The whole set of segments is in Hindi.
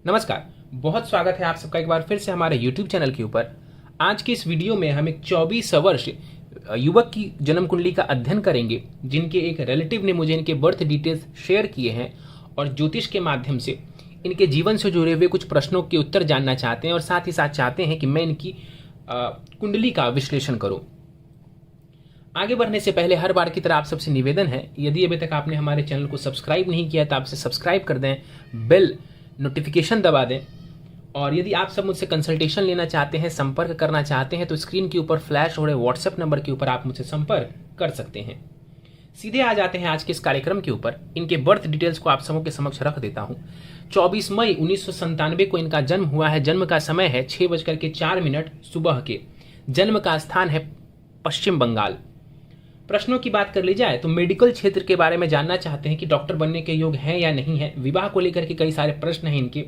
नमस्कार, बहुत स्वागत है आप सबका एक बार फिर से हमारे YouTube चैनल के ऊपर। आज की इस वीडियो में हम एक 24 वर्ष युवक की जन्म कुंडली का अध्ययन करेंगे, जिनके एक रिलेटिव ने मुझे इनके बर्थ डिटेल्स शेयर किए हैं और ज्योतिष के माध्यम से इनके जीवन से जुड़े हुए कुछ प्रश्नों के उत्तर जानना चाहते हैं और साथ ही साथ चाहते हैं कि मैं इनकी कुंडली का विश्लेषण करूं। आगे बढ़ने से पहले हर बार की तरह आप सबसे निवेदन है, यदि अभी तक आपने हमारे चैनल को सब्सक्राइब नहीं किया तो आपसे सब्सक्राइब कर दें, बेल नोटिफिकेशन दबा दें। और यदि आप सब मुझसे कंसल्टेशन लेना चाहते हैं, संपर्क करना चाहते हैं, तो स्क्रीन के ऊपर फ्लैश हो रहे व्हाट्सएप नंबर के ऊपर आप मुझसे संपर्क कर सकते हैं। सीधे आ जाते हैं आज के इस कार्यक्रम के ऊपर। इनके बर्थ डिटेल्स को आप सबों के समक्ष रख देता हूं। 24 मई 1997 को इनका जन्म हुआ है। जन्म का समय है 6:04 सुबह के। जन्म का स्थान है पश्चिम बंगाल। प्रश्नों की बात कर ली जाए तो मेडिकल क्षेत्र के बारे में जानना चाहते हैं कि डॉक्टर बनने के योग हैं या नहीं है। विवाह को लेकर के कई सारे प्रश्न हैं इनके।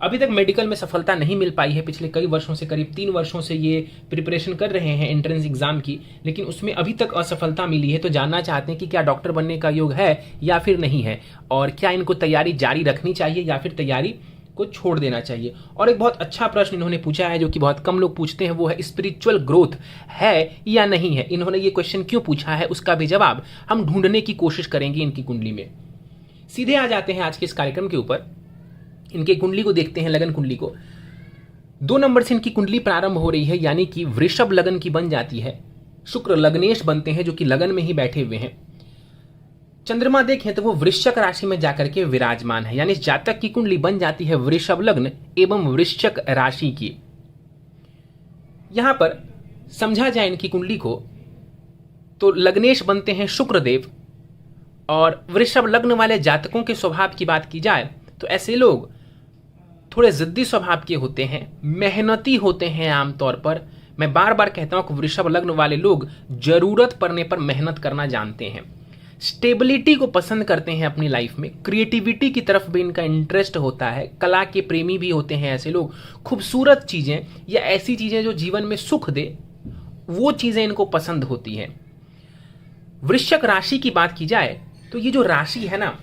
अभी तक मेडिकल में सफलता नहीं मिल पाई है। पिछले कई वर्षों से, करीब 3 वर्षों से ये प्रिपरेशन कर रहे हैं एंट्रेंस एग्जाम की, लेकिन उसमें अभी तक असफलता मिली है। तो जानना चाहते हैं कि क्या डॉक्टर बनने का योग है या फिर नहीं है, और क्या इनको तैयारी जारी रखनी चाहिए या फिर तैयारी को छोड़ देना चाहिए। और एक बहुत अच्छा प्रश्न इन्होंने पूछा है जो कि बहुत कम लोग पूछते हैं, वो है स्पिरिचुअल ग्रोथ है या नहीं है। इन्होंने ये क्वेश्चन क्यों पूछा है, उसका भी जवाब हम ढूंढने की कोशिश करेंगे इनकी कुंडली में। सीधे आ जाते हैं आज के इस कार्यक्रम के ऊपर। इनके कुंडली को देखते हैं, लगन कुंडली को। 2 नंबर से इनकी कुंडली प्रारंभ हो रही है, यानी कि वृषभ लगन की बन जाती है। शुक्र लग्नेश बनते हैं जो कि लगन में ही बैठे हुए हैं। चंद्रमा देखें तो वो वृश्चिक राशि में जाकर के विराजमान है, यानी जातक की कुंडली बन जाती है वृषभ लग्न एवं वृश्चिक राशि की। यहां पर समझा जाए इनकी कुंडली को तो लग्नेश बनते हैं शुक्रदेव। और वृषभ लग्न वाले जातकों के स्वभाव की बात की जाए तो ऐसे लोग थोड़े जिद्दी स्वभाव के होते हैं, मेहनती होते हैं आमतौर पर। मैं बार बार कहता हूं कि वृषभ लग्न वाले लोग जरूरत पड़ने पर मेहनत करना जानते हैं। स्टेबिलिटी को पसंद करते हैं अपनी लाइफ में। क्रिएटिविटी की तरफ भी इनका इंटरेस्ट होता है। कला के प्रेमी भी होते हैं ऐसे लोग। खूबसूरत चीजें या ऐसी चीजें जो जीवन में सुख दे, वो चीजें इनको पसंद होती हैं। वृश्चिक राशि की बात की जाए तो ये जो राशि है ना,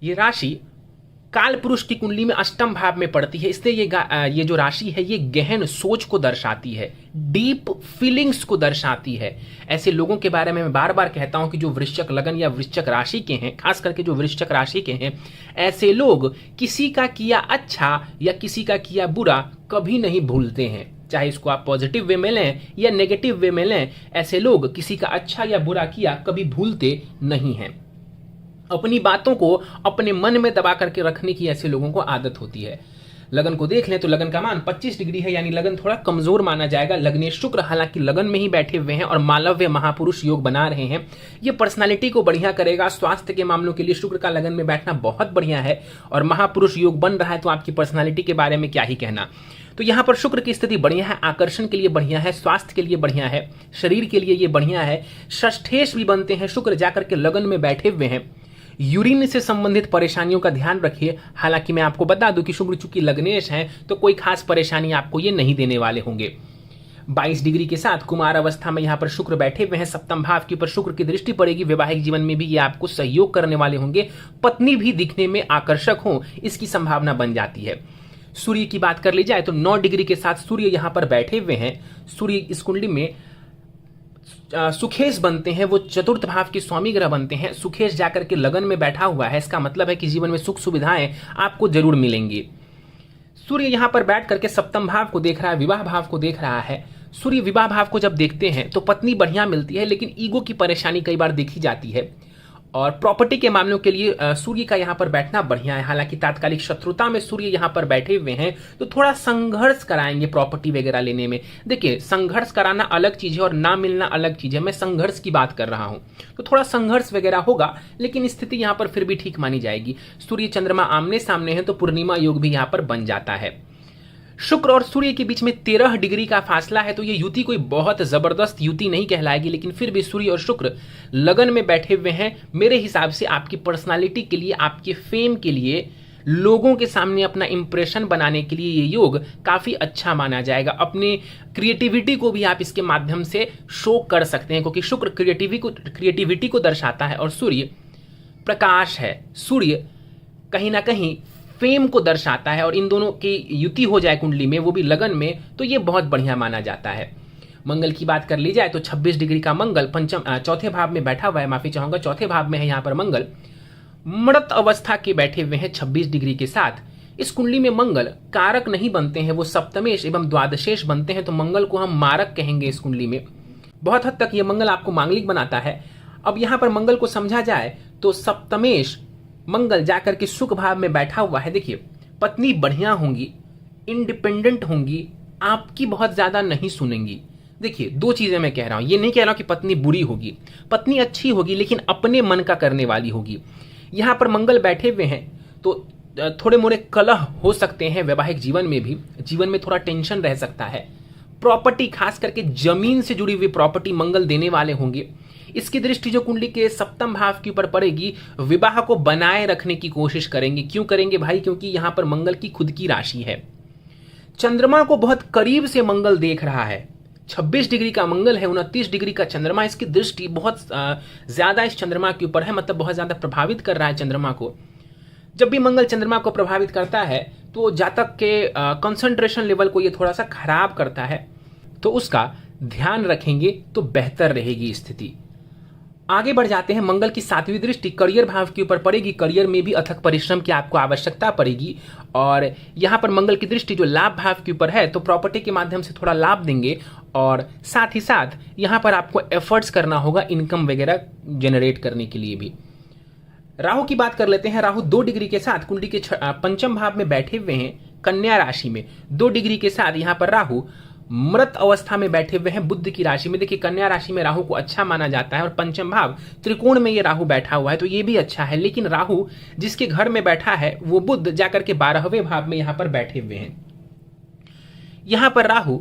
ये राशि काल पुरुष की कुंडली में अष्टम भाव में पड़ती है। इसलिए ये जो राशि है ये गहन सोच को दर्शाती है, डीप फीलिंग्स को दर्शाती है। ऐसे लोगों के बारे में मैं बार बार कहता हूं कि जो वृश्चिक लगन या वृश्चिक राशि के हैं, खास करके जो वृश्चिक राशि के हैं, ऐसे लोग किसी का किया अच्छा या किसी का किया बुरा कभी नहीं भूलते हैं। चाहे इसको आप पॉजिटिव वे में लें या नेगेटिव वे में लें, ऐसे लोग किसी का अच्छा या बुरा किया कभी भूलते नहीं हैं। अपनी बातों को अपने मन में दबा करके रखने की ऐसे लोगों को आदत होती है। लगन को देख लें तो लगन का मान 25 डिग्री है, यानी लगन थोड़ा कमजोर माना जाएगा। लग्नेश शुक्र हालांकि लगन में ही बैठे हुए हैं और मालव्य महापुरुष योग बना रहे हैं। ये पर्सनालिटी को बढ़िया करेगा। स्वास्थ्य के मामलों के लिए शुक्र का लगन में बैठना बहुत बढ़िया है, और महापुरुष योग बन रहा है तो आपकी पर्सनालिटी के बारे में क्या ही कहना। तो यहां पर शुक्र की स्थिति बढ़िया है, आकर्षण के लिए बढ़िया है, स्वास्थ्य के लिए बढ़िया है, शरीर के लिए ये बढ़िया है। षष्ठेश भी बनते हैं शुक्र जाकर के लगन में बैठे हुए हैं। यूरिन से संबंधित परेशानियों का ध्यान रखिए। हालांकि मैं आपको बता दूं कि शुक्र चूंकि लग्नेश है तो कोई खास परेशानी आपको ये नहीं देने वाले होंगे। 22 डिग्री के साथ कुमार अवस्था में यहाँ पर शुक्र बैठे हुए हैं। सप्तम भाव के ऊपर शुक्र की दृष्टि पड़ेगी। वैवाहिक जीवन में भी ये आपको सहयोग करने वाले होंगे। पत्नी भी दिखने में आकर्षक हो, इसकी संभावना बन जाती है। सूर्य की बात कर ली जाए तो 9 डिग्री के साथ सूर्य यहाँ पर बैठे हुए हैं। सूर्य इस कुंडली में सुखेश बनते हैं, वो चतुर्थ भाव के स्वामी ग्रह बनते हैं। सुखेश जाकर के लगन में बैठा हुआ है, इसका मतलब है कि जीवन में सुख सुविधाएं आपको जरूर मिलेंगी। सूर्य यहां पर बैठ करके सप्तम भाव को देख रहा है, विवाह भाव को देख रहा है। सूर्य विवाह भाव को जब देखते हैं तो पत्नी बढ़िया मिलती है, लेकिन ईगो की परेशानी कई बार देखी जाती है। और प्रॉपर्टी के मामलों के लिए सूर्य का यहाँ पर बैठना बढ़िया है। हालांकि तात्कालिक शत्रुता में सूर्य यहाँ पर बैठे हुए हैं तो थोड़ा संघर्ष कराएंगे प्रॉपर्टी वगैरह लेने में। देखिए, संघर्ष कराना अलग चीज है और ना मिलना अलग चीज है। मैं संघर्ष की बात कर रहा हूं, तो थोड़ा संघर्ष वगैरह होगा, लेकिन स्थिति यहाँ पर फिर भी ठीक मानी जाएगी। सूर्य चंद्रमा आमने सामने है तो पूर्णिमा योग भी यहाँ पर बन जाता है। शुक्र और सूर्य के बीच में 13 डिग्री का फासला है, तो ये युति कोई बहुत जबरदस्त युति नहीं कहलाएगी, लेकिन फिर भी सूर्य और शुक्र लगन में बैठे हुए हैं। मेरे हिसाब से आपकी पर्सनालिटी के लिए, आपके फेम के लिए, लोगों के सामने अपना इंप्रेशन बनाने के लिए ये योग काफी अच्छा माना जाएगा। अपनी क्रिएटिविटी को भी आप इसके माध्यम से शो कर सकते हैं, क्योंकि शुक्र क्रिएटिविटी को दर्शाता है और सूर्य प्रकाश है। सूर्य कहीं ना कहीं फेम को दर्शाता है और इन दोनों की युति हो जाए कुंडली में, वो भी लगन में, तो ये बहुत बढ़िया माना जाता है। मंगल की बात कर ली जाए तो 26 डिग्री का मंगल चौथे भाव में बैठा हुआ है, माफी चाहूंगा, चौथे भाव में है यहाँ पर मंगल, मृत अवस्था के बैठे हुए हैं 26 डिग्री के साथ। इस कुंडली में मंगल कारक नहीं बनते हैं, वो सप्तमेश एवं द्वादशेश बनते हैं, तो मंगल को हम मारक कहेंगे इस कुंडली में। बहुत हद तक ये मंगल आपको मांगलिक बनाता है। अब यहाँ पर मंगल को समझा जाए तो सप्तमेश मंगल जाकर के सुख भाव में बैठा हुआ है। देखिए, पत्नी बढ़िया होंगी, इंडिपेंडेंट होंगी, आपकी बहुत ज्यादा नहीं सुनेंगी। देखिए, दो चीजें मैं कह रहा हूं, ये नहीं कह रहा हूं कि पत्नी बुरी होगी, पत्नी अच्छी होगी लेकिन अपने मन का करने वाली होगी। यहां पर मंगल बैठे हुए हैं तो थोड़े मोड़े कलह हो सकते हैं वैवाहिक जीवन में भी, जीवन में थोड़ा टेंशन रह सकता है। प्रॉपर्टी, खास करके जमीन से जुड़ी हुई प्रॉपर्टी मंगल देने वाले होंगे। इसकी दृष्टि जो कुंडली के सप्तम भाव के ऊपर पड़ेगी, विवाह को बनाए रखने की कोशिश करेंगे। क्यों करेंगे भाई? क्योंकि यहां पर मंगल की खुद की राशि है। चंद्रमा को बहुत करीब से मंगल देख रहा है। 26 डिग्री का मंगल है, 29 डिग्री का चंद्रमा, इसकी दृष्टि बहुत ज्यादा इस चंद्रमा के ऊपर है, मतलब बहुत ज्यादा प्रभावित कर रहा है चंद्रमा को। जब भी मंगल चंद्रमा को प्रभावित करता है तो जातक के कंसंट्रेशन लेवल को ये थोड़ा सा खराब करता है, तो उसका ध्यान रखेंगे तो बेहतर रहेगी स्थिति। आगे बढ़ जाते हैं। मंगल की 7वीं दृष्टि करियर भाव के ऊपर पड़ेगी। करियर में भी अथक परिश्रम की आपको आवश्यकता पड़ेगी और यहां पर मंगल की दृष्टि जो लाभ भाव के ऊपर है तो प्रॉपर्टी के माध्यम से थोड़ा लाभ देंगे और साथ ही साथ यहां पर आपको एफर्ट्स करना होगा इनकम वगैरह जनरेट करने के लिए भी। राहु की बात कर लेते हैं। राहु 2 डिग्री के साथ कुंडली के पंचम भाव में बैठे हुए हैं, कन्या राशि में 2 डिग्री के साथ यहां पर राहु मृत अवस्था में बैठे हुए हैं बुध की राशि में। देखिए, कन्या राशि में राहु को अच्छा माना जाता है और पंचम भाव त्रिकोण में ये राहु बैठा हुआ है तो ये भी अच्छा है। लेकिन राहु जिसके घर में बैठा है वो बुध जाकर के 12वें भाव में यहां पर बैठे हुए हैं। यहां पर राहु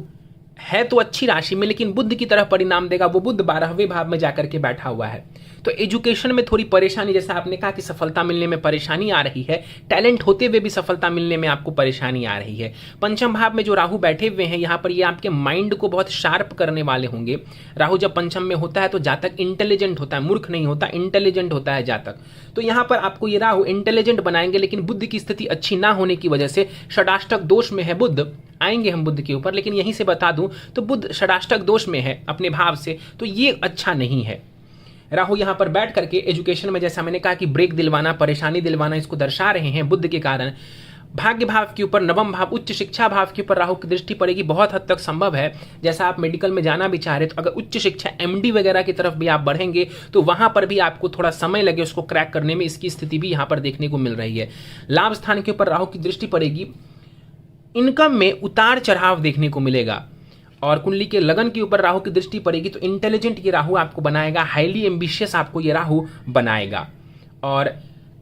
है तो अच्छी राशि में लेकिन बुध की तरह परिणाम देगा। वो बुध 12वें भाव में जाकर के बैठा हुआ है तो एजुकेशन में थोड़ी परेशानी, जैसा आपने कहा कि सफलता मिलने में परेशानी आ रही है, टैलेंट होते हुए भी सफलता मिलने में आपको परेशानी आ रही है। पंचम भाव में जो राहु बैठे हुए हैं यहाँ पर ये आपके माइंड को बहुत शार्प करने वाले होंगे। राहु जब पंचम में होता है तो जातक इंटेलिजेंट होता है, मूर्ख नहीं होता, इंटेलिजेंट होता है जातक। तो यहाँ पर आपको ये राहु इंटेलिजेंट बनाएंगे लेकिन बुद्ध की स्थिति अच्छी ना होने की वजह से षडाष्टक दोष में है बुद्ध। आएंगे हम बुद्ध के ऊपर, लेकिन यहीं से बता दूं तो बुद्ध षडाष्टक दोष में है अपने भाव से, तो ये अच्छा नहीं है। राहु यहां पर बैठ करके एजुकेशन में, जैसा मैंने कहा कि ब्रेक दिलवाना, परेशानी दिलवाना, इसको दर्शा रहे हैं बुद्ध के कारण। भाग्य भाव के ऊपर, नवम भाव, उच्च शिक्षा भाव के ऊपर राहु की दृष्टि पड़ेगी। बहुत हद तक संभव है, जैसा आप मेडिकल में जाना भी चाह रहे तो अगर उच्च शिक्षा एमडी वगैरह की तरफ भी आप बढ़ेंगे तो वहां पर भी आपको थोड़ा समय लगे उसको क्रैक करने में, इसकी स्थिति भी यहां पर देखने को मिल रही है। लाभ स्थान के ऊपर राहु की दृष्टि पड़ेगी। इनकम में उतार चढ़ाव देखने को मिलेगा और कुंडली के लगन के ऊपर राहु की दृष्टि पड़ेगी तो इंटेलिजेंट ये राहु आपको बनाएगा, हाईली एम्बिशियस आपको ये राहु बनाएगा और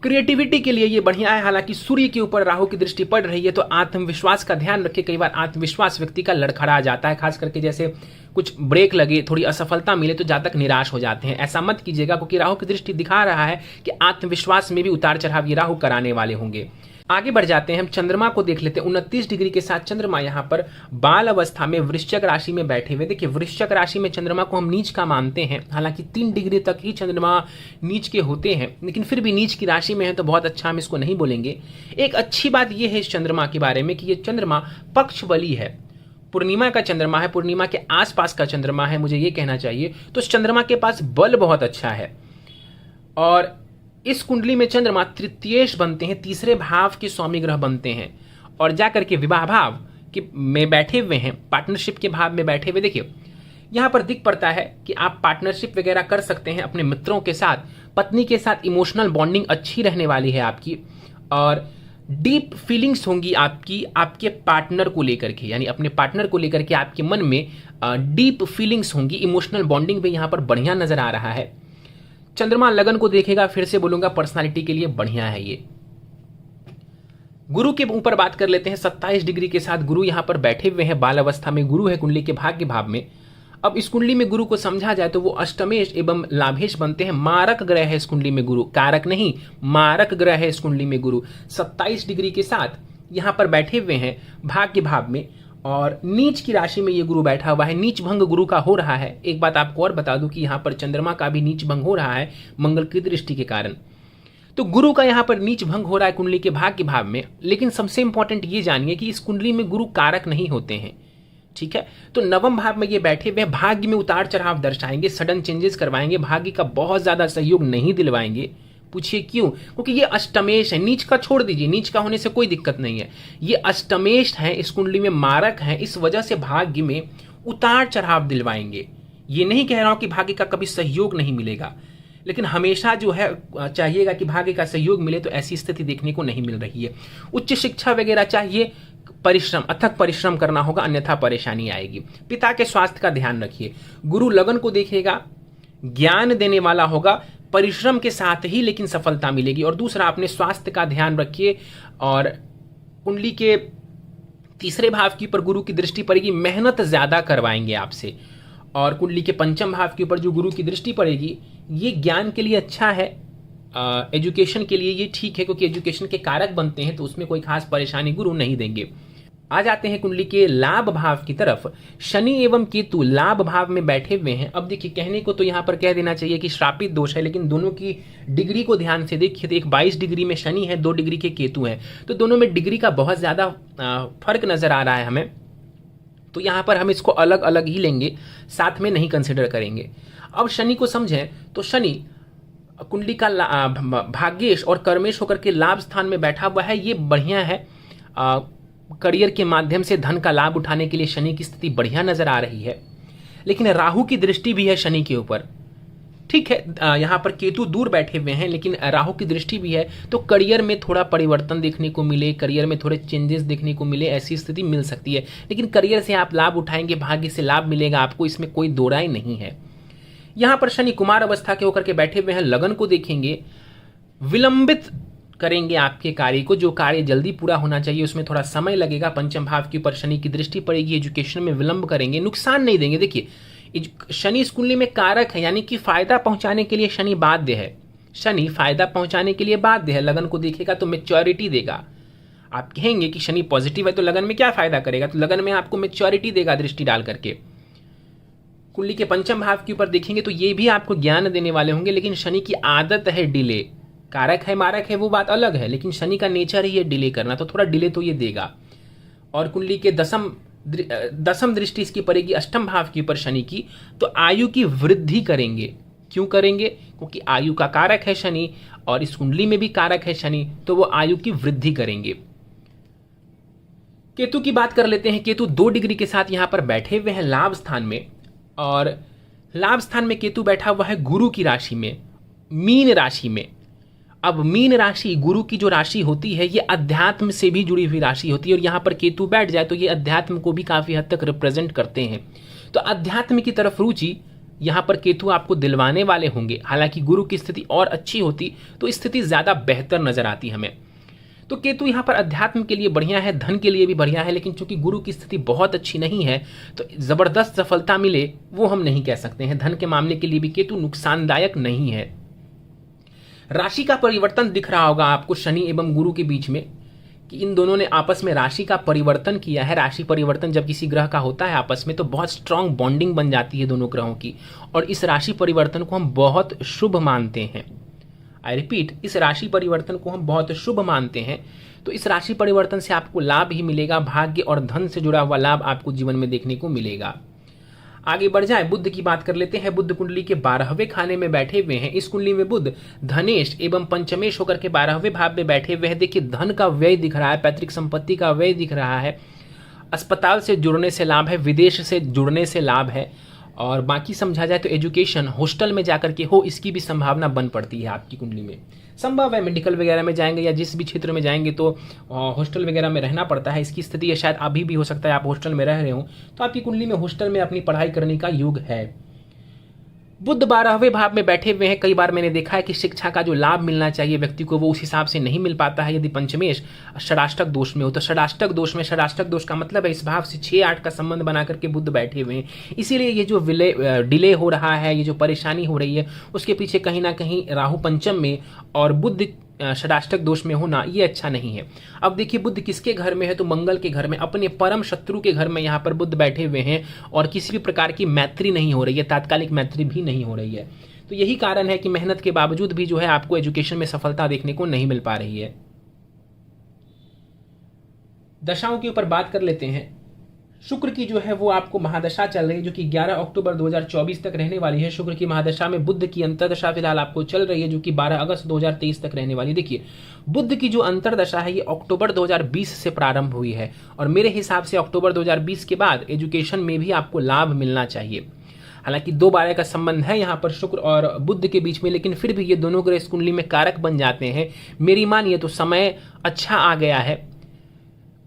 क्रिएटिविटी के लिए ये बढ़िया है। हालांकि सूर्य के ऊपर राहु की दृष्टि पड़ रही है तो आत्मविश्वास का ध्यान रखें। कई बार आत्मविश्वास व्यक्ति का लड़खड़ा जाता है, खास करके जैसे कुछ ब्रेक लगे, थोड़ी असफलता मिले तो जातक निराश हो जाते हैं। ऐसा मत कीजिएगा क्योंकि राहु की दृष्टि दिखा रहा है कि आत्मविश्वास में भी उतार चढ़ाव ये राहु कराने वाले होंगे। आगे बढ़ जाते हैं, हम चंद्रमा को देख लेते हैं। 29 डिग्री के साथ चंद्रमा यहाँ पर बाल अवस्था में वृश्चिक राशि में बैठे हुए। देखिए, वृश्चिक राशि में चंद्रमा को हम नीच का मानते हैं, हालांकि 3 डिग्री तक ही चंद्रमा नीच के होते हैं, लेकिन फिर भी नीच की राशि में है तो बहुत अच्छा हम इसको नहीं बोलेंगे। एक अच्छी बात यह है इस चंद्रमा के बारे में कि ये चंद्रमा पक्ष बली है, पूर्णिमा का चंद्रमा है, पूर्णिमा के आसपास का चंद्रमा है, मुझे ये कहना चाहिए। तो इस चंद्रमा के पास बल बहुत अच्छा है और इस कुंडली में चंद्रमा तृतीयेश बनते हैं, तीसरे भाव के स्वामी ग्रह बनते हैं और जाकर के विवाह भाव के में बैठे हुए हैं, पार्टनरशिप के भाव में बैठे हुए। देखिए, यहां पर दिख पड़ता है कि आप पार्टनरशिप वगैरह कर सकते हैं अपने मित्रों के साथ, पत्नी के साथ इमोशनल बॉन्डिंग अच्छी रहने वाली है आपकी और डीप फीलिंग्स होंगी आपकी आपके पार्टनर को लेकर के, यानी अपने पार्टनर को लेकर के आपके मन में डीप फीलिंग्स होंगी, इमोशनल बॉन्डिंग भी यहां पर बढ़िया नजर आ रहा है। चंद्रमा लगन को देखेगा, फिर से बोलूंगा पर्सनालिटी के लिए बढ़िया है ये। गुरु के ऊपर बात कर लेते हैं। 27 डिग्री के साथ गुरु यहां पर बैठे हुए हैं, बाल अवस्था में गुरु है कुंडली के भाग्य भाव में। अब इस कुंडली में गुरु को समझा जाए तो वो अष्टमेश एवं लाभेश बनते हैं। मारक ग्रह है इस कुंडली में गुरु, कारक नहीं, मारक ग्रह है इस कुंडली में गुरु। 27 डिग्री के साथ यहां पर बैठे हुए हैं भाग्य भाव में और नीच की राशि में ये गुरु बैठा हुआ है। नीच भंग गुरु का हो रहा है। एक बात आपको और बता दूं कि यहां पर चंद्रमा का भी नीच भंग हो रहा है मंगल की दृष्टि के कारण। तो गुरु का यहाँ पर नीच भंग हो रहा है कुंडली के भाग्य भाव में, लेकिन सबसे इंपॉर्टेंट ये जानिए कि इस कुंडली में गुरु कारक नहीं होते हैं, ठीक है। तो नवम भाव में ये बैठे हुए भाग्य में उतार चढ़ाव दर्शाएंगे, सडन चेंजेस करवाएंगे, भाग्य का बहुत ज्यादा सहयोग नहीं दिलवाएंगे। पूछिए क्यों? क्योंकि ये अष्टमेश है, नीच का छोड़ दीजिए, नीच का होने से कोई दिक्कत नहीं है, ये अष्टमेश है, इस कुंडली में मारक है, इस वजह से भाग्य में उतार चढ़ाव दिलवाएंगे। ये नहीं कह रहा हूं कि भाग्य का कभी सहयोग नहीं मिलेगा, लेकिन हमेशा जो है चाहिएगा कि भाग्य का सहयोग मिले, तो ऐसी स्थिति देखने को नहीं मिल रही है। उच्च शिक्षा वगैरह चाहिए, परिश्रम, अथक परिश्रम करना होगा, अन्यथा परेशानी आएगी। पिता के स्वास्थ्य का ध्यान रखिए। गुरु लगन को देखेगा, ज्ञान देने वाला होगा, परिश्रम के साथ ही लेकिन सफलता मिलेगी। और दूसरा, अपने स्वास्थ्य का ध्यान रखिए। और कुंडली के तीसरे भाव के ऊपर गुरु की दृष्टि पड़ेगी, मेहनत ज्यादा करवाएंगे आपसे। और कुंडली के पंचम भाव के ऊपर जो गुरु की दृष्टि पड़ेगी, ये ज्ञान के लिए अच्छा है, एजुकेशन के लिए ये ठीक है, क्योंकि एजुकेशन के कारक बनते हैं, तो उसमें कोई खास परेशानी गुरु नहीं देंगे। आ जाते हैं कुंडली के लाभ भाव की तरफ। शनि एवं केतु लाभ भाव में बैठे हुए हैं। अब देखिए, कहने को तो यहाँ पर कह देना चाहिए कि श्रापित दोष है, लेकिन दोनों की डिग्री को ध्यान से देखिए तो एक 22 डिग्री में शनि है, 2 डिग्री के केतु हैं, तो दोनों में डिग्री का बहुत ज्यादा फर्क नजर आ रहा है हमें। तो यहाँ पर हम इसको अलग अलग ही लेंगे, साथ में नहीं कंसिडर करेंगे। अब शनि को समझें तो शनि कुंडली का भाग्येश और कर्मेश होकर के लाभ स्थान में बैठा हुआ है, ये बढ़िया है। करियर के माध्यम से धन का लाभ उठाने के लिए शनि की स्थिति बढ़िया नजर आ रही है। लेकिन राहु की दृष्टि भी है शनि के ऊपर, ठीक है। यहाँ पर केतु दूर बैठे हुए हैं, लेकिन राहु की दृष्टि भी है, तो करियर में थोड़ा परिवर्तन देखने को मिले, करियर में थोड़े चेंजेस देखने को मिले, ऐसी स्थिति मिल सकती है। लेकिन करियर से आप लाभ उठाएंगे, भाग्य से लाभ मिलेगा आपको, इसमें कोई दो राय नहीं है। यहाँ पर शनि कुमार अवस्था के होकर के बैठे हुए हैं। लगन को देखेंगे, विलंबित करेंगे आपके कार्य को, जो कार्य जल्दी पूरा होना चाहिए उसमें थोड़ा समय लगेगा। पंचम भाव के ऊपर शनि की दृष्टि पड़ेगी, एजुकेशन में विलंब करेंगे, नुकसान नहीं देंगे। देखिए, शनि इस कुंडली में कारक है, यानी कि फायदा पहुंचाने के लिए शनि बाध्य है, शनि फायदा पहुंचाने के लिए बाध्य है। लगन को देखेगा तो मैच्योरिटी देगा। आप कहेंगे कि शनि पॉजिटिव है तो लगन में क्या फायदा करेगा, तो लगन में आपको मैच्योरिटी देगा दृष्टि डाल करके। कुंडली के पंचम भाव के ऊपर देखेंगे तो ये भी आपको ज्ञान देने वाले होंगे, लेकिन शनि की आदत है डिले। कारक है मारक है वो बात अलग है, लेकिन शनि का नेचर ही है डिले करना, तो थोड़ा डिले तो ये देगा। और कुंडली के दसम दृष्टि इसकी पड़ेगी अष्टम भाव के ऊपर शनि की, तो आयु की वृद्धि करेंगे। क्यों करेंगे? क्योंकि आयु का कारक है शनि और इस कुंडली में भी कारक है शनि, तो वो आयु की वृद्धि करेंगे। केतु की बात कर लेते हैं। केतु 2 डिग्री के साथ यहां पर बैठे हुए हैं लाभ स्थान में, और लाभ स्थान में केतु बैठा हुआ है गुरु की राशि में, मीन राशि में। अब मीन राशि गुरु की जो राशि होती है, ये अध्यात्म से भी जुड़ी हुई राशि होती है, और यहाँ पर केतु बैठ जाए तो ये अध्यात्म को भी काफी हद तक रिप्रेजेंट करते हैं। तो अध्यात्म की तरफ रुचि यहाँ पर केतु आपको दिलवाने वाले होंगे। हालांकि गुरु की स्थिति और अच्छी होती तो स्थिति ज्यादा बेहतर नजर आती हमें। तो केतु यहाँ पर अध्यात्म के लिए बढ़िया है, धन के लिए भी बढ़िया है, लेकिन चूंकि गुरु की स्थिति बहुत अच्छी नहीं है तो जबरदस्त सफलता मिले वो हम नहीं कह सकते हैं। धन के मामले के लिए भी केतु नुकसानदायक नहीं है। राशि का परिवर्तन दिख रहा होगा आपको शनि एवं गुरु के बीच में, कि इन दोनों ने आपस में राशि का परिवर्तन किया है। राशि परिवर्तन जब किसी ग्रह का होता है आपस में, तो बहुत स्ट्रांग बॉन्डिंग बन जाती है दोनों ग्रहों की, और इस राशि परिवर्तन को हम बहुत शुभ मानते हैं। आई रिपीट, इस राशि परिवर्तन को हम बहुत शुभ मानते हैं। तो इस राशि परिवर्तन से आपको लाभ ही मिलेगा, भाग्य और धन से जुड़ा हुआ लाभ आपको जीवन में देखने को मिलेगा। आगे बढ़ जाए, बुध की बात कर लेते हैं। बुध कुंडली के 12वें खाने में बैठे हुए हैं। इस कुंडली में बुध धनेश एवं पंचमेश होकर के 12वें भाव में बैठे हुए हैं। देखिए, धन का व्यय दिख रहा है, पैतृक संपत्ति का व्यय दिख रहा है, अस्पताल से जुड़ने से लाभ है, विदेश से जुड़ने से लाभ है, और बाकी समझा जाए तो एजुकेशन हॉस्टल में जाकर के हो, इसकी भी संभावना बन पड़ती है आपकी कुंडली में। संभव है मेडिकल वगैरह में जाएंगे या जिस भी क्षेत्र में जाएंगे तो हॉस्टल वगैरह में रहना पड़ता है, इसकी स्थिति है। शायद अभी भी हो सकता है आप हॉस्टल में रह रहे हो, तो आपकी कुंडली में हॉस्टल में अपनी पढ़ाई करने का योग है। बुध 12वें भाव में बैठे हुए हैं। कई बार मैंने देखा है कि शिक्षा का जो लाभ मिलना चाहिए व्यक्ति को, वो उस हिसाब से नहीं मिल पाता है। यदि पंचमेश षडाष्टक दोष में हो, तो षडाष्टक दोष का मतलब है इस भाव से 6-8 का संबंध बना करके बुध बैठे हुए हैं। इसीलिए ये जो डिले हो रहा है, ये जो परेशानी हो रही है, उसके पीछे कहीं ना कहीं राहु पंचम में और बुध षडाष्टक दोष में होना ये अच्छा नहीं है। अब देखिए, बुध किसके घर में है, तो मंगल के घर में, अपने परम शत्रु के घर में यहाँ पर बुध बैठे हुए हैं, और किसी भी प्रकार की मैत्री नहीं हो रही है, तात्कालिक मैत्री भी नहीं हो रही है। तो यही कारण है कि मेहनत के बावजूद भी जो है आपको एजुकेशन में सफलता देखने को नहीं मिल पा रही है। दशाओं के ऊपर बात कर लेते हैं। शुक्र की जो है वो आपको महादशा चल रही है, जो कि 11 अक्टूबर 2024 तक रहने वाली है। शुक्र की महादशा में बुध की अंतर्दशा फिलहाल आपको चल रही है, जो कि 12 अगस्त 2023 तक रहने वाली है। देखिए, बुध की जो अंतर्दशा है ये अक्टूबर 2020 से प्रारंभ हुई है, और मेरे हिसाब से अक्टूबर 2020 के बाद एजुकेशन में भी आपको लाभ मिलना चाहिए। हालांकि 2/12 का संबंध है यहाँ पर शुक्र और बुध के बीच में, लेकिन फिर भी ये दोनों ग्रह इस कुंडली में कारक बन जाते हैं। मेरी मानिए तो समय अच्छा आ गया है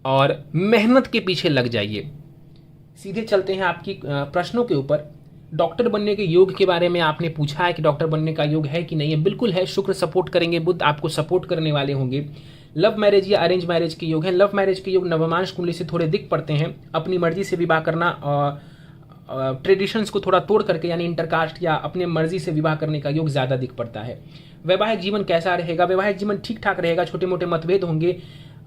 और मेहनत के पीछे लग जाइए। सीधे चलते हैं आपकी प्रश्नों के ऊपर। डॉक्टर बनने के योग के बारे में आपने पूछा है कि डॉक्टर बनने का योग है कि नहीं है। बिल्कुल है, शुक्र सपोर्ट करेंगे, बुध आपको सपोर्ट करने वाले होंगे। लव मैरिज या अरेंज मैरिज के योग है। लव मैरिज के योग नवमांश कुंडली से थोड़े दिख पड़ते हैं। अपनी मर्जी से विवाह करना, ट्रेडिशंस को थोड़ा तोड़ करके, यानी इंटरकास्ट या अपने मर्जी से विवाह करने का योग ज्यादा दिख पड़ता है। वैवाहिक जीवन कैसा रहेगा? वैवाहिक जीवन ठीक ठाक रहेगा, छोटे मोटे मतभेद होंगे।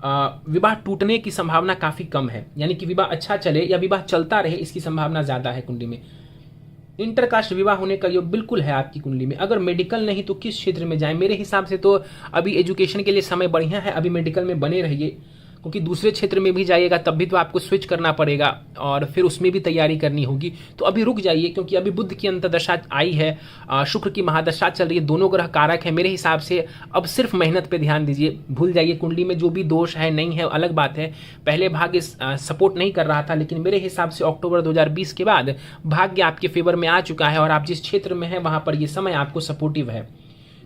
विवाह टूटने की संभावना काफी कम है, यानी कि विवाह अच्छा चले या विवाह चलता रहे, इसकी संभावना ज्यादा है कुंडली में। इंटरकास्ट विवाह होने का योग बिल्कुल है आपकी कुंडली में। अगर मेडिकल नहीं तो किस क्षेत्र में जाएं? मेरे हिसाब से तो अभी एजुकेशन के लिए समय बढ़िया है, अभी मेडिकल में बने रहिए, क्योंकि दूसरे क्षेत्र में भी जाइएगा तब भी तो आपको स्विच करना पड़ेगा और फिर उसमें भी तैयारी करनी होगी। तो अभी रुक जाइए, क्योंकि अभी बुध की अंतर्दशा आई है, शुक्र की महादशा चल रही है, दोनों ग्रह कारक है। मेरे हिसाब से अब सिर्फ मेहनत पे ध्यान दीजिए। भूल जाइए कुंडली में जो भी दोष है नहीं है अलग बात है। पहले भाग्य सपोर्ट नहीं कर रहा था, लेकिन मेरे हिसाब से अक्टूबर 2020 के बाद भाग्य आपके फेवर में आ चुका है और आप जिस क्षेत्र में है वहां पर ये समय आपको सपोर्टिव है।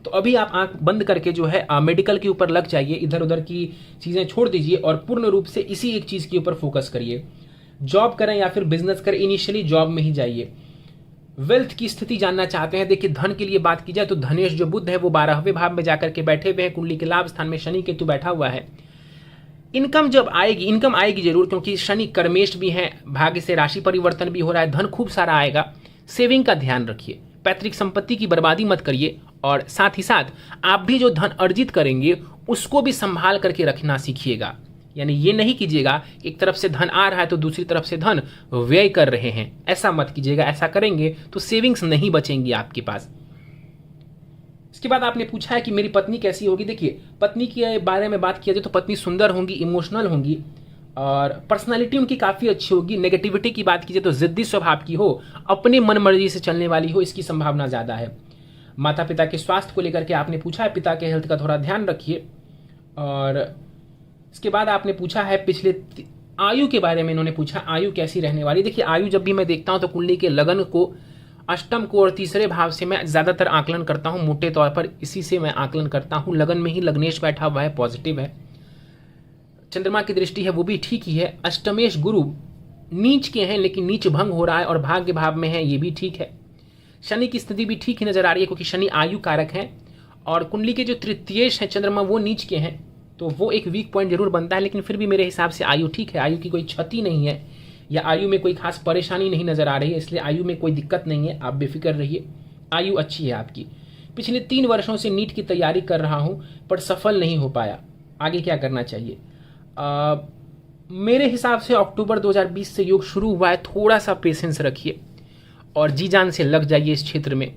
तो अभी आप आंख बंद करके जो है मेडिकल के ऊपर लग जाइए, इधर उधर की चीजें छोड़ दीजिए और पूर्ण रूप से इसी एक चीज के ऊपर फोकस करिए। जॉब करें या फिर बिजनेस करें, इनिशियली जॉब में ही जाइए। वेल्थ की स्थिति जानना चाहते हैं? देखिए, धन के लिए बात की जाए तो धनेश जो बुध है वो 12वें भाव में जाकर के बैठे हुए हैं। कुंडली के लाभ स्थान में शनि केतु बैठा हुआ है। इनकम जब आएगी, इनकम आएगी जरूर, क्योंकि शनि कर्मेश भी है, भाग्य से राशि परिवर्तन भी हो रहा है, धन खूब सारा आएगा। सेविंग का ध्यान रखिए, पैतृक संपत्ति की बर्बादी मत करिए, और साथ ही साथ आप भी जो धन अर्जित करेंगे उसको भी संभाल करके रखना सीखिएगा। यानी ये नहीं कीजिएगा एक तरफ से धन आ रहा है तो दूसरी तरफ से धन व्यय कर रहे हैं, ऐसा मत कीजिएगा। ऐसा करेंगे तो सेविंग्स नहीं बचेंगी आपके पास। इसके बाद आपने पूछा है कि मेरी पत्नी कैसी होगी। देखिए, पत्नी के बारे में बात किया जाए तो पत्नी सुंदर होंगी, इमोशनल होंगी और पर्सनालिटी उनकी काफी अच्छी होगी। नेगेटिविटी की बात कीजिए तो जिद्दी स्वभाव की हो, अपने मन मर्जी से चलने वाली हो, इसकी संभावना ज्यादा है। माता पिता के स्वास्थ्य को लेकर के आपने पूछा है, पिता के हेल्थ का थोड़ा ध्यान रखिए। और इसके बाद आपने पूछा है पिछले आयु के बारे में, इन्होंने पूछा आयु कैसी रहने वाली। देखिए, आयु जब भी मैं देखता हूं तो कुंडली के लगन को, अष्टम को और तीसरे भाव से मैं ज्यादातर आकलन करता हूं, मोटे तौर पर इसी से मैं आकलन करता हूं। लगन में ही लग्नेश बैठा हुआ है, पॉजिटिव है। चंद्रमा की दृष्टि है वो भी ठीक ही है। अष्टमेश गुरु नीच के हैं लेकिन नीच भंग हो रहा है और भाग्य भाव में है, ये भी ठीक है। शनि की स्थिति भी ठीक ही नजर आ रही है, क्योंकि शनि आयु कारक है और कुंडली के जो तृतीयेश है चंद्रमा वो नीच के हैं, तो वो एक वीक पॉइंट जरूर बनता है। लेकिन फिर भी मेरे हिसाब से आयु ठीक है, आयु की कोई क्षति नहीं है या आयु में कोई खास परेशानी नहीं नजर आ रही है, इसलिए आयु में कोई दिक्कत नहीं है, आप बेफिक्र रहिए। आयु अच्छी है आपकी। पिछले 3 वर्षों से नीट की तैयारी कर रहा हूं पर सफल नहीं हो पाया, आगे क्या करना चाहिए? मेरे हिसाब से अक्टूबर 2020 से योग शुरू हुआ है, थोड़ा सा पेशेंस रखिए और जी जान से लग जाइए इस क्षेत्र में,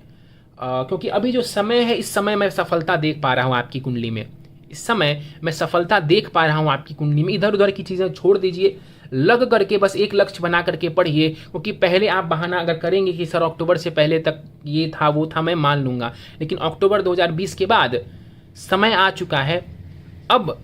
क्योंकि अभी जो समय है इस समय मैं सफलता देख पा रहा हूं आपकी कुंडली में। इस समय मैं सफलता देख पा रहा हूं आपकी कुंडली में। इधर उधर की चीजें छोड़ दीजिए, लग करके बस एक लक्ष्य बना करके पढ़िए। क्योंकि पहले आप बहाना अगर करेंगे कि सर अक्टूबर से पहले तक ये था वो था, मैं मान लूंगा, लेकिन अक्टूबर 2020 के बाद समय आ चुका है, अब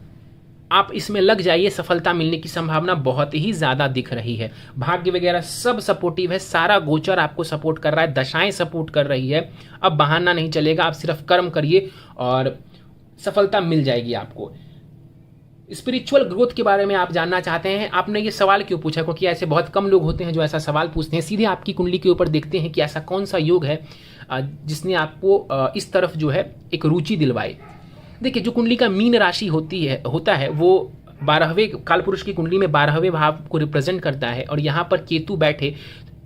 आप इसमें लग जाइए, सफलता मिलने की संभावना बहुत ही ज्यादा दिख रही है। भाग्य वगैरह सब सपोर्टिव है, सारा गोचर आपको सपोर्ट कर रहा है, दशाएं सपोर्ट कर रही है। अब बहाना नहीं चलेगा, आप सिर्फ कर्म करिए और सफलता मिल जाएगी आपको। स्पिरिचुअल ग्रोथ के बारे में आप जानना चाहते हैं, आपने ये सवाल क्यों पूछा? क्योंकि ऐसे बहुत कम लोग होते हैं जो ऐसा सवाल पूछते हैं। सीधे आपकी कुंडली के ऊपर देखते हैं कि ऐसा कौन सा योग है जिसने आपको इस तरफ जो है एक रुचि दिलवाई। देखिए, जो कुंडली का मीन राशि होता है वो 12वें कालपुरुष की कुंडली में 12वें भाव को रिप्रेजेंट करता है और यहाँ पर केतु बैठे,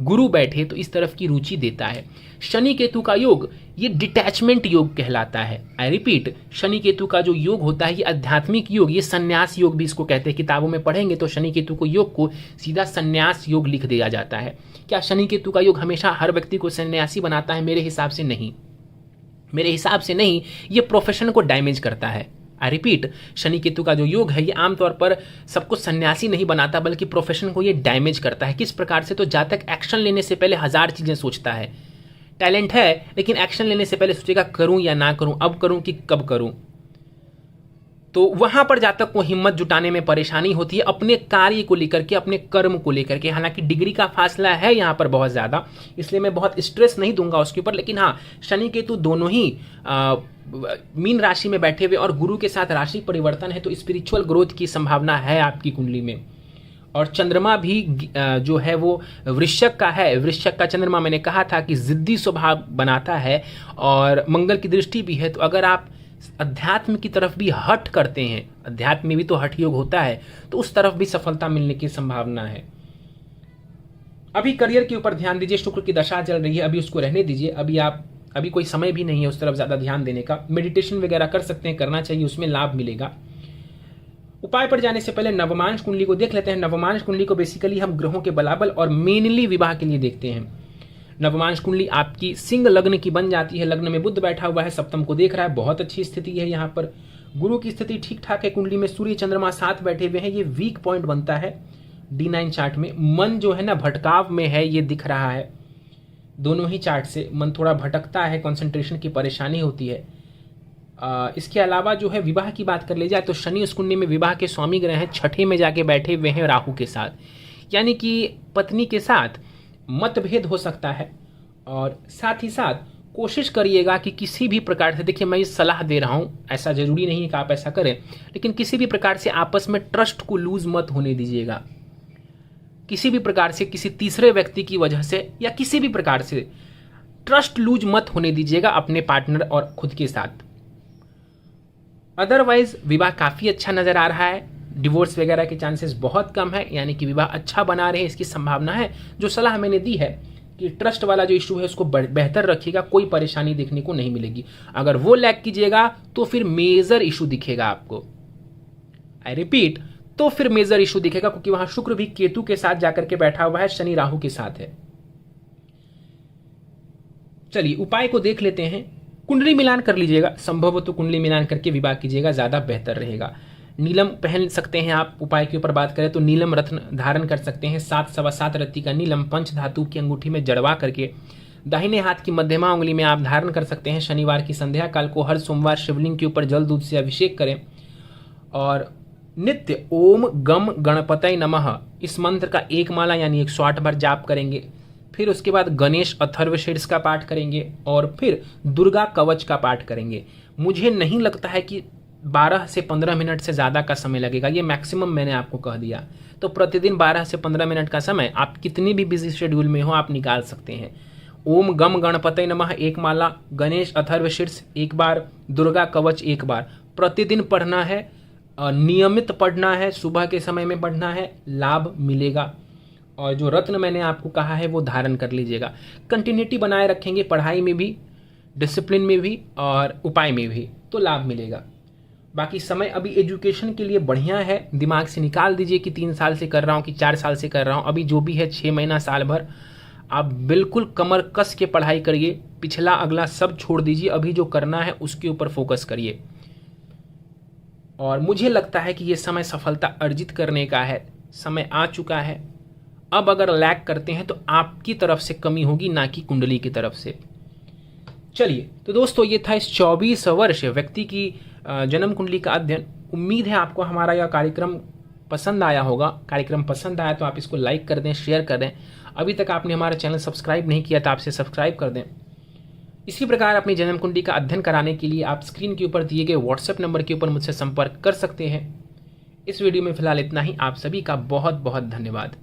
गुरु बैठे तो इस तरफ की रुचि देता है। शनि केतु का योग ये डिटैचमेंट योग कहलाता है। आई रिपीट, शनि केतु का जो योग होता है ये आध्यात्मिक योग, ये संन्यास योग भी इसको कहते हैं। किताबों में पढ़ेंगे तो शनि केतु को योग को सीधा संन्यास योग लिख दिया जाता है। क्या शनि केतु का योग हमेशा हर व्यक्ति को सन्यासी बनाता है? मेरे हिसाब से नहीं। मेरे हिसाब से नहीं, ये प्रोफेशन को डैमेज करता है। आई रिपीट, शनि केतु का जो योग है ये आमतौर पर सबको सन्यासी नहीं बनाता, बल्कि प्रोफेशन को ये डैमेज करता है। किस प्रकार से? तो जातक एक्शन लेने से पहले 1000 चीज़ें सोचता है। टैलेंट है लेकिन एक्शन लेने से पहले सोचेगा करूं या ना करूं, अब करूं कि कब करूं। तो वहां पर जातक को हिम्मत जुटाने में परेशानी होती है अपने कार्य को लेकर के, अपने कर्म को लेकर के। हालांकि डिग्री का फासला है यहाँ पर बहुत ज़्यादा, इसलिए मैं बहुत स्ट्रेस नहीं दूंगा उसके ऊपर। लेकिन हाँ, शनि केतु दोनों ही मीन राशि में बैठे हुए और गुरु के साथ राशि परिवर्तन है, तो स्पिरिचुअल ग्रोथ की संभावना है आपकी कुंडली में। और चंद्रमा भी जो है वो वृश्चिक का है। वृश्चिक का चंद्रमा मैंने कहा था कि जिद्दी स्वभाव बनाता है और मंगल की दृष्टि भी है। तो अगर आप अध्यात्म की तरफ भी हट करते हैं, अध्यात्म में भी तो हठ योग होता है, तो उस तरफ भी सफलता मिलने की संभावना है। अभी करियर के ऊपर ध्यान दीजिए, शुक्र की दशा चल रही है, अभी उसको रहने दीजिए। अभी कोई समय भी नहीं है उस तरफ ज्यादा ध्यान देने का। मेडिटेशन वगैरह कर सकते हैं, करना चाहिए, उसमें लाभ मिलेगा। उपाय पर जाने से पहले नवमांश कुंडली को देख लेते हैं। नवमांश कुंडली को बेसिकली हम ग्रहों के बलाबल और मेनली विवाह के लिए देखते हैं। नवमांश कुंडली आपकी सिंह लग्न की बन जाती है। लग्न में बुध बैठा हुआ है, सप्तम को देख रहा है, बहुत अच्छी स्थिति है। यहाँ पर गुरु की स्थिति ठीक ठाक है। कुंडली में सूर्य चंद्रमा साथ बैठे हुए हैं, ये वीक पॉइंट बनता है D9 चार्ट में। मन जो है ना भटकाव में है, ये दिख रहा है। दोनों ही चार्ट से मन थोड़ा भटकता है, कंसंट्रेशन की परेशानी होती है। इसके अलावा जो है विवाह की बात कर ले जाए तो शनि उस कुंडली में विवाह के स्वामी ग्रह हैं, छठे में जाके बैठे हुए हैं राहु के साथ, यानी कि पत्नी के साथ मतभेद हो सकता है। और साथ ही साथ कोशिश करिएगा कि किसी भी प्रकार से, देखिए मैं ये सलाह दे रहा हूँ, ऐसा जरूरी नहीं है कि आप ऐसा करें, लेकिन किसी भी प्रकार से आपस में ट्रस्ट को लूज मत होने दीजिएगा। किसी भी प्रकार से किसी तीसरे व्यक्ति की वजह से या किसी भी प्रकार से ट्रस्ट लूज मत होने दीजिएगा अपने पार्टनर और खुद के साथ। अदरवाइज विवाह काफ़ी अच्छा नज़र आ रहा है। डिवोर्स वगैरह के चांसेस बहुत कम है, यानी कि विवाह अच्छा बना रहे इसकी संभावना है। जो सलाह मैंने दी है कि ट्रस्ट वाला जो इशू है उसको बेहतर रखिएगा, कोई परेशानी देखने को नहीं मिलेगी। अगर वो लैक कीजिएगा तो फिर मेजर इशू दिखेगा आपको। आई रिपीट, तो फिर मेजर इशू दिखेगा, क्योंकि वहां शुक्र भी केतु के साथ जाकर के बैठा हुआ है, शनि राहु के साथ है। चलिए उपाय को देख लेते हैं। कुंडली मिलान कर लीजिएगा, संभव हो तो कुंडली मिलान करके विवाह कीजिएगा, ज्यादा बेहतर रहेगा। नीलम पहन सकते हैं आप। उपाय के ऊपर बात करें तो नीलम रत्न धारण कर सकते हैं। 7 सवा 7 रत्ती का नीलम पंच धातु की अंगूठी में जड़वा करके दाहिने हाथ की मध्यमा उंगली में आप धारण कर सकते हैं। शनिवार की संध्या काल को हर सोमवार शिवलिंग के ऊपर जल दूध से अभिषेक करें और नित्य ओम गम गणपतये नमः इस मंत्र का 1 माला यानी 108 बार जाप करेंगे। फिर उसके बाद गणेश अथर्वशीर्ष का पाठ करेंगे और फिर दुर्गा कवच का पाठ करेंगे। मुझे नहीं लगता है कि 12 से 15 मिनट से ज़्यादा का समय लगेगा, ये मैक्सिमम मैंने आपको कह दिया। तो प्रतिदिन 12 से 15 मिनट का समय आप कितनी भी बिजी शेड्यूल में हो आप निकाल सकते हैं। ओम गम गणपतये नमः 1 माला, गणेश अथर्वशीर्ष 1 बार, दुर्गा कवच 1 बार प्रतिदिन पढ़ना है। नियमित पढ़ना है, सुबह के समय में पढ़ना है, लाभ मिलेगा। और जो रत्न मैंने आपको कहा है वो धारण कर लीजिएगा। कंटिन्यूटी बनाए रखेंगे पढ़ाई में भी, डिसिप्लिन में भी और उपाय में भी, तो लाभ मिलेगा। बाकी समय अभी एजुकेशन के लिए बढ़िया है। दिमाग से निकाल दीजिए कि 3 साल से कर रहा हूँ कि 4 साल से कर रहा हूँ। अभी जो भी है 6 महीना साल भर आप बिल्कुल कमर कस के पढ़ाई करिए। पिछला अगला सब छोड़ दीजिए, अभी जो करना है उसके ऊपर फोकस करिए। और मुझे लगता है कि ये समय सफलता अर्जित करने का है, समय आ चुका है। अब अगर लैग करते हैं तो आपकी तरफ से कमी होगी, ना कि कुंडली की तरफ से। चलिए तो दोस्तों, ये था इस 24 वर्ष व्यक्ति की जन्म कुंडली का अध्ययन। उम्मीद है आपको हमारा यह कार्यक्रम पसंद आया होगा। कार्यक्रम पसंद आया तो आप इसको लाइक कर दें, शेयर कर दें। अभी तक आपने हमारा चैनल सब्सक्राइब नहीं किया तो आपसे सब्सक्राइब कर दें। इसी प्रकार अपनी जन्म कुंडली का अध्ययन कराने के लिए आप स्क्रीन के ऊपर दिए गए व्हाट्सएप नंबर के ऊपर मुझसे संपर्क कर सकते हैं। इस वीडियो में फिलहाल इतना ही। आप सभी का बहुत बहुत धन्यवाद।